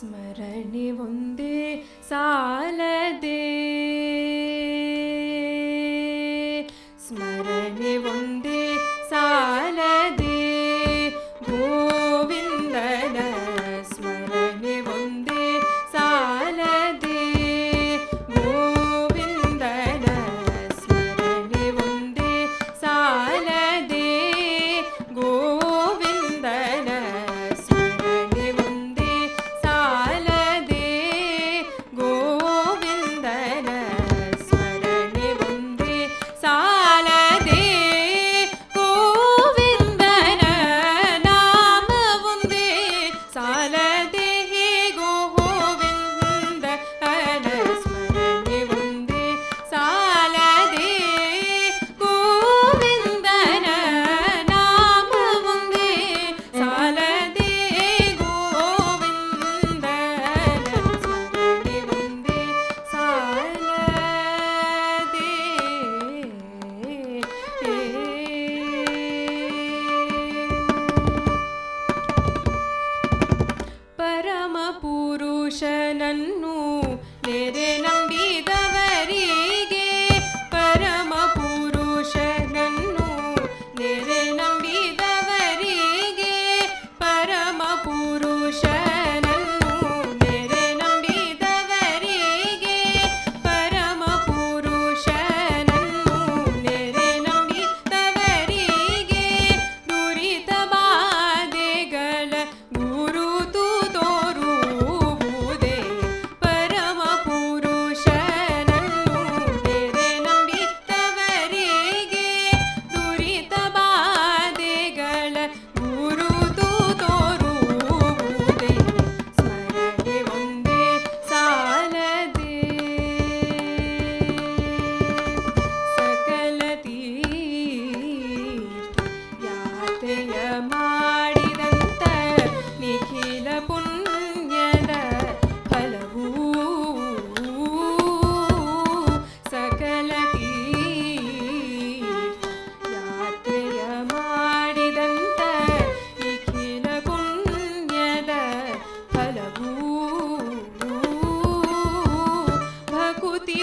ಸ್ಮರಣೆ ಒಂದೇ ಸಾಲದೆ, ಸ್ಮರಣೆ ಒಂದೇ ಸಾಲದೆ, ಗೋವಿಂದನ ಸ್ಮರಣೆ ಒಂದೇ ಸಾಲದೆ, ಗೋವಿಂದನ ಸ್ಮರಣೆ ಒಂದೇ ಸಾಲದೆ, ಗೋವಿಂದನ ಸ್ಮರಣೆ ಒಂದೇ ಸಾಲದೆ, ಗೋವಿಂದನ ಸ್ಮರಣೆ ಒಂದೇ ಸಾಲದೆ, ಗೋವಿಂದನ ನಾಮ ಒಂದೇ ಸಾಲದೆ, ಗೋವಿಂದನ ಸ್ಮರಣೆ ಒಂದೇ ಸಾಲದೆ, ಗೋವಿಂದನ ನಾಮ ಒಂದೇ ಸಾಲದೆ, ಗೋವಿಂದನ ಸ್ಮರಣೆ ಒಂದೇ ಸಾಲದೆ. ಪರಮ ಪುರುಷನನ್ನು ನೆರೆ ನಂಬಿದವರಿಗೆ, ಪರಮ ಪುರುಷನನ್ನು ನೆರೆ ನಂಬಿದವರಿಗೆ, ಪರಮ ಪುರುಷನನ್ನು ನೆರೆ ನಂಬಿದವರಿಗೆ, ಪರಮ ಪುರುಷನನ್ನು ನೆರೆ ನಂಬಿದವರಿಗೆ, ದುರಿತ ಬಾಧೆಗಳ ಗುರುತು ತೋರುವುದೇ, ಪರಮ ಪುರುಷನನ್ನು ನೆರೆ ನಂಬಿದವರಿಗೆ, ದುರಿತ ಬಾಧೆಗಳ ಗುರುತು ತೋರುವುದೇ, ಸ್ಮರಣೆ ಒಂದೇ ಸಾಲದೆ, ಸಕಲ ತೀರ್ಥಯಾತ್ರೆಯ ಮಾಡಿದಂತ ನಿಖಿಲ ಪುಣ್ಯದ ಫಲವೂ, ಸಕಲ ತೀರ್ಥಯಾತ್ರೆಯ ಮಾಡಿದಂತ ನಿಖಿಲ ಪುಣ್ಯದ ಫಲವೂ, ಭಕುತಿ